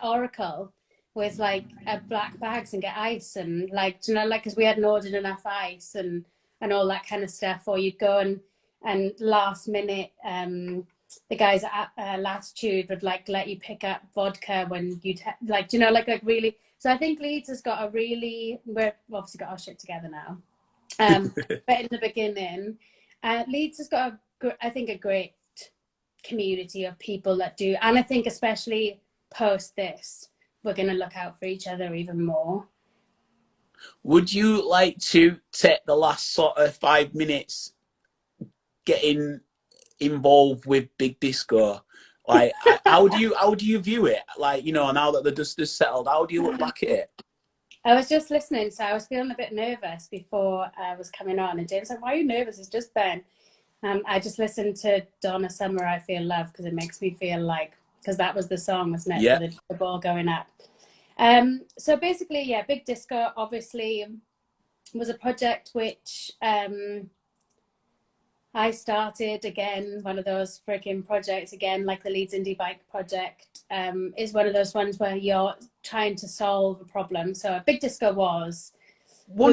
Oracle with like black bags and get ice, and like, you know, like, because we hadn't ordered enough ice and all that kind of stuff. Or you'd go and last minute, the guys at Latitude would like let you pick up vodka when you'd like, you know, like really. So I think Leeds has got we've obviously got our shit together now, but in the beginning, Leeds has got I think a great community of people that do, and I think especially post this, we're going to look out for each other even more. Would you like to take the last sort of 5 minutes getting involved with Big Disco? Like, how do you view it? Like, you know, now that the dust has settled, how do you look back at it? I was just listening, so I was feeling a bit nervous before I was coming on, and James was like, why are you nervous? It's just Ben. I just listened to Donna Summer, I Feel Love, because it makes me feel like, because that was the song, wasn't it? Yeah. For the ball going up. So basically, yeah, Big Disco obviously was a project which I started, again, one of those freaking projects, again, like the Leeds Indie Bike Project, is one of those ones where you're trying to solve a problem. So Big Disco was... Do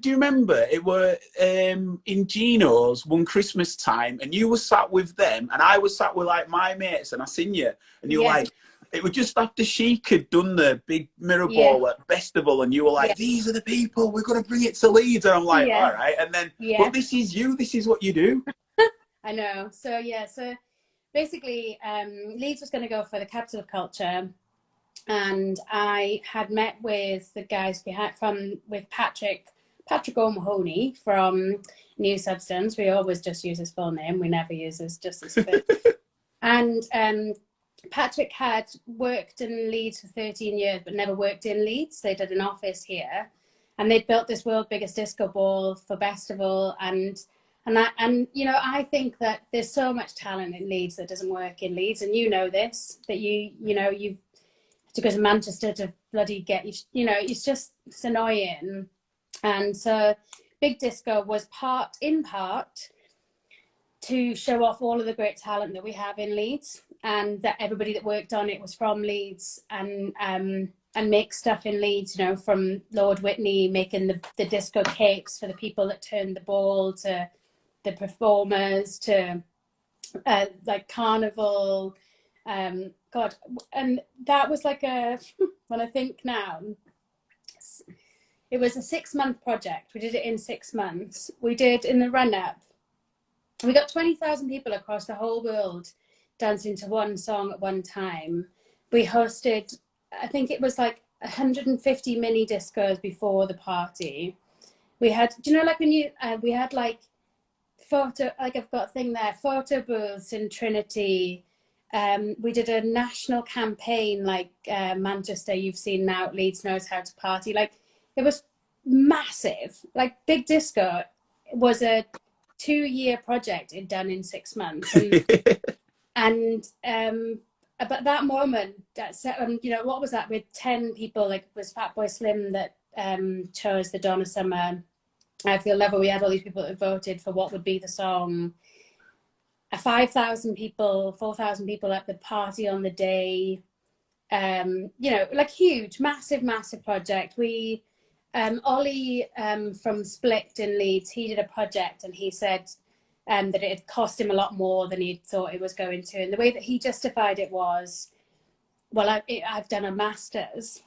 you remember it were in Gino's one Christmas time, and you were sat with them and I was sat with like my mates, and I seen you and you were like, It was just after Sheik had done the big mirror Yeah, ball at festival, and you were yeah, like, "These are the people. We're gonna bring it to Leeds." And I'm like, yeah, "All right." And then, yeah. but this is you. This is what you do. I know. So yeah, so basically, Leeds was going to go for the capital of culture, and I had met with the guys behind with Patrick O'Mahony from New Substance. We always just use his full name. We never use his just his first. And Patrick had worked in Leeds for 13 years, but never worked in Leeds. They did an office here, and they'd built this world's biggest disco ball for festival. And you know, I think that there's so much talent in Leeds that doesn't work in Leeds, and you know this, that you know you've to go to Manchester to bloody get you know, it's annoying. And so Big Disco was in part to show off all of the great talent that we have in Leeds, and that everybody that worked on it was from Leeds, and make stuff in Leeds, you know, from Lord Whitney making the disco capes for the people that turned the ball, to the performers, to like Carnival, God, and that was like when I think now, it was a 6-month project. We did it in 6 months. We did in the run-up, we got 20,000 people across the whole world dancing to one song at one time. We hosted, I think it was like 150 mini discos before the party. We had, do you know, like when you, we had like I've got a thing there, photo booths in Trinity. We did a national campaign, like Manchester, you've seen now, Leeds knows how to party. Like, it was massive. Like, Big Disco was a 2-year project done in 6 months. And but that moment, you know, what was that, with 10 people, like, it was Fatboy Slim that chose the Donna Summer I Feel Love. We had all these people that voted for what would be the song. 5,000 people, 4,000 people at the party on the day. You know, like, huge, massive project. We Ollie from Split in Leeds, he did a project, and he said that it cost him a lot more than he thought it was going to. And the way that he justified it was, well, I've done a master's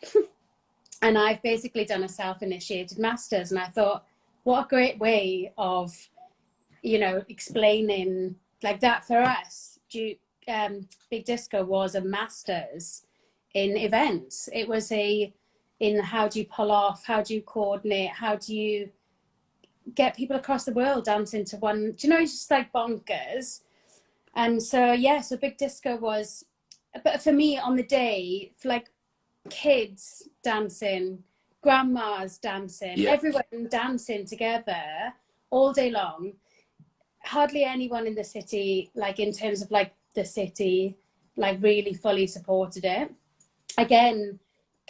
and I've basically done a self-initiated master's. And I thought, what a great way of, you know, explaining like that. For us, Big Disco was a master's in events. It was in how do you pull off, how do you coordinate, how do you get people across the world dancing to one, do you know, it's just like bonkers. And so, yeah, so Big Disco was, but for me on the day, for like kids dancing, grandmas dancing, Yeah. everyone dancing together all day long. Hardly anyone in the city, like in terms of like the city, like really fully supported it. Again,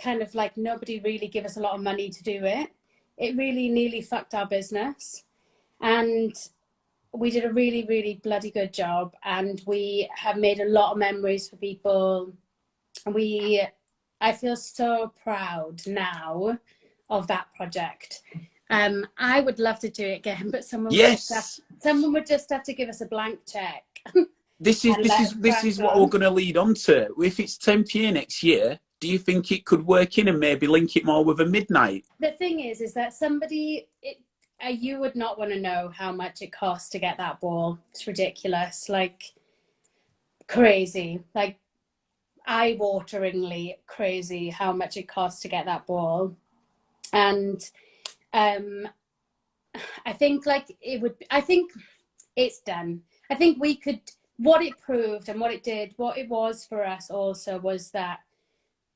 kind of like nobody really gave us a lot of money to do it. It really nearly fucked our business. And we did a really bloody good job, and we have made a lot of memories for people. I feel so proud now of that project. I would love to do it again, but someone would just have to give us a blank check. This is what we're going to lead on to. If it's 10th year next year, do you think it could work in and maybe link it more with a midnight? The thing is that you would not want to know how much it costs to get that ball. It's ridiculous, like crazy, like eye-wateringly crazy how much it costs to get that ball. And I think like I think it's done. I think we could, what it proved and what it did, what it was for us also was that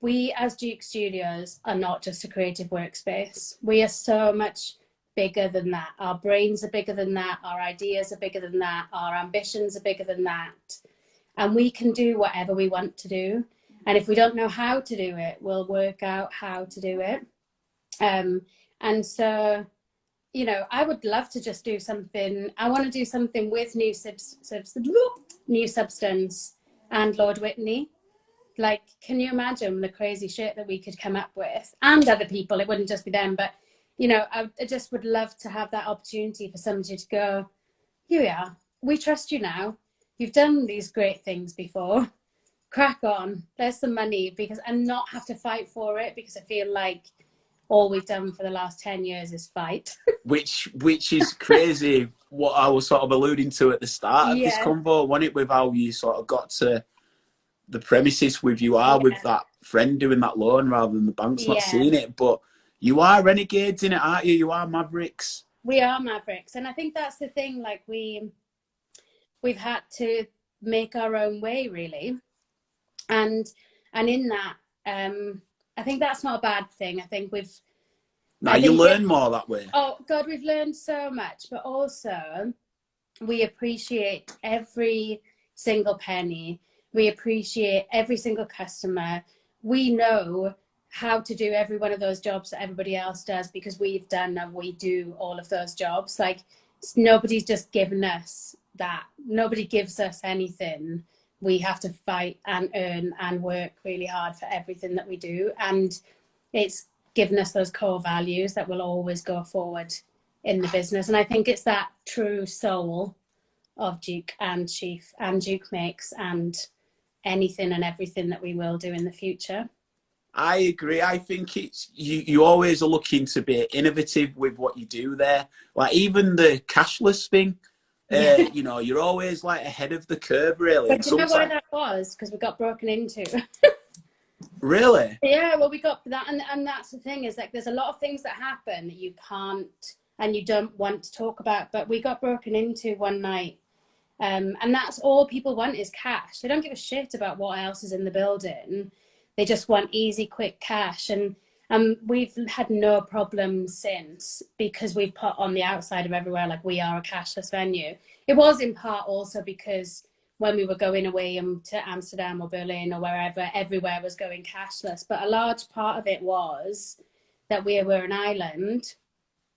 we as Duke Studios are not just a creative workspace. We are so much bigger than that. Our brains are bigger than that. Our ideas are bigger than that. Our ambitions are bigger than that. And we can do whatever we want to do. And if we don't know how to do it, we'll work out how to do it. And so, you know, I would love to just do something. I want to do something with New Substance and Lord Whitney. Like, can you imagine the crazy shit that we could come up with? And other people, it wouldn't just be them. But, you know, I just would love to have that opportunity for somebody to go, here we are. We trust you now. You've done these great things before. crack on, there's some money, because and not have to fight for it, because I feel like all we've done for the last 10 years is fight. Which is crazy. What I was sort of alluding to at the start of this Yeah, convo, wasn't it, with how you sort of got to the premises with you are with yeah, that friend doing that loan rather than the bank's not yeah. seeing it. But you are renegades in it, aren't you? You are mavericks. We are mavericks, and I think that's the thing. Like we've had to make our own way, really, and in that, I think that's not a bad thing. I think Now you learn more that way. oh God, we've learned so much, but also we appreciate every single penny. We appreciate every single customer. We know how to do every one of those jobs that everybody else does, because we've done and we do all of those jobs. Like, nobody's just given us that. Nobody gives us anything. We have to fight and earn and work really hard for everything that we do. And it's given us those core values that will always go forward in the business. And I think it's that true soul of Duke and Sheaf and Duke Makes and anything and everything that we will do in the future. I agree. I think it's you always are looking to be innovative with what you do there. Like even the cashless thing, you know, you're always like ahead of the curve, really. But And do you know sometimes, why that was? Because we got broken into. really, Yeah, well, we got that, and that's the thing, is like there's a lot of things that happen that you can't and you don't want to talk about. But we got broken into one night, and that's all people want is cash. They don't give a shit about what else is in the building. They just want easy, quick cash. And we've had no problems since, because we've put on the outside of everywhere like we are a cashless venue. It was in part also because when we were going away to Amsterdam or Berlin or wherever, everywhere was going cashless. But a large part of it was that we were an island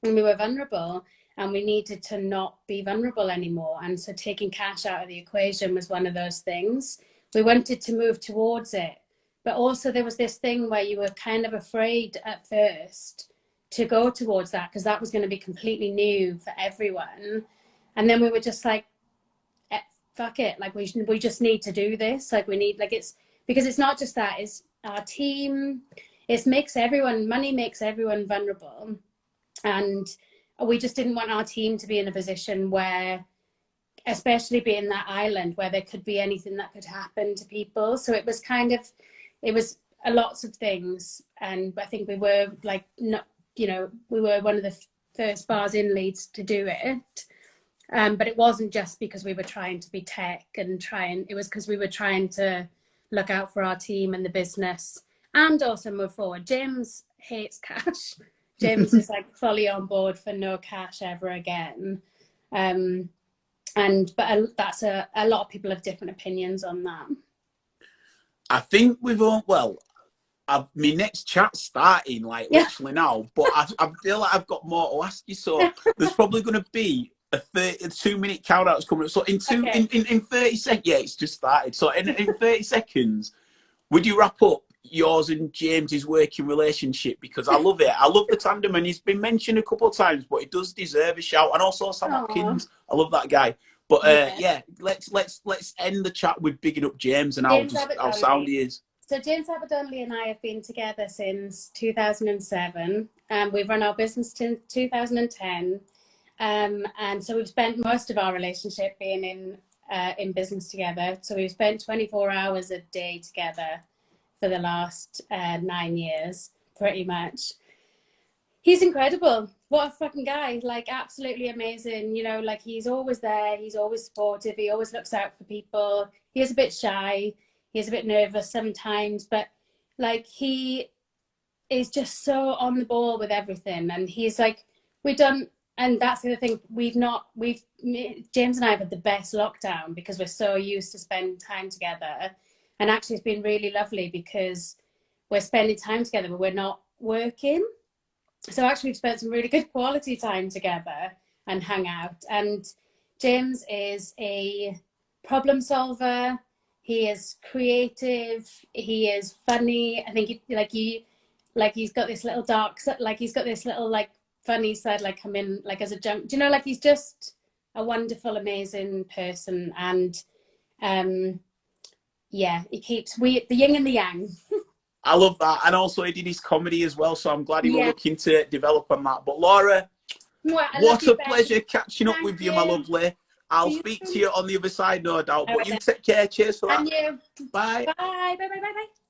and we were vulnerable, and we needed to not be vulnerable anymore. And so taking cash out of the equation was one of those things. We wanted to move towards it. But also there was this thing where you were kind of afraid at first to go towards that, because that was going to be completely new for everyone. And then we were just like, fuck it, like we just need to do this. Like we need, like, it's because it's not just that, it's our team. It makes everyone, money makes everyone vulnerable. And we just didn't want our team to be in a position where, especially being that island, where there could be anything that could happen to people. So it was kind of, it was a lots of things. And I think we were like, not, you know, we were one of the first bars in Leeds to do it. But it wasn't just because we were trying to be tech and it was because we were trying to look out for our team and the business and also move forward. James hates cash. James is like fully on board for no cash ever again. But that's a lot of people have different opinions on that. I think we've all, well, my next chat's starting like literally now, but I feel like I've got more to ask you. So there's probably going to be a 2-minute count out's coming up. So in 30 seconds, yeah, it's just started. So in 30 seconds, would you wrap up yours and James's working relationship? Because I love it. I love the tandem, and he's been mentioned a couple of times, but it does deserve a shout. And also Sam Hopkins, I love that guy. But yeah, let's end the chat with bigging up James and how sound he is. So James Aberdonley and I have been together since 2007. We've run our business since 2010. And so we've spent most of our relationship being in business together. So we've spent 24 hours a day together for the last 9 years, pretty much. He's incredible. What a fucking guy. Like, absolutely amazing. You know, like, he's always there. He's always supportive. He always looks out for people. He is a bit shy. He's a bit nervous sometimes, but like, he is just so on the ball with everything. And he's like, and that's the other thing, James and I have had the best lockdown because we're so used to spending time together. And actually it's been really lovely because we're spending time together, but we're not working. So actually we've spent some really good quality time together and hung out. And James is a problem solver. He is creative. He is funny. I think he's got this little he's got this little like funny side, like come in like as a junk. Do you know, like he's just a wonderful, amazing person. And yeah, he keeps the yin and the yang. I love that. And also he did his comedy as well, so I'm glad he was Yeah. looking to develop on that. But Laura, what a pleasure catching up with you, my lovely. I'll speak to you on the other side, no doubt. But you take care. Cheers for that. And you. Bye. Bye. Bye. Bye. Bye. Bye.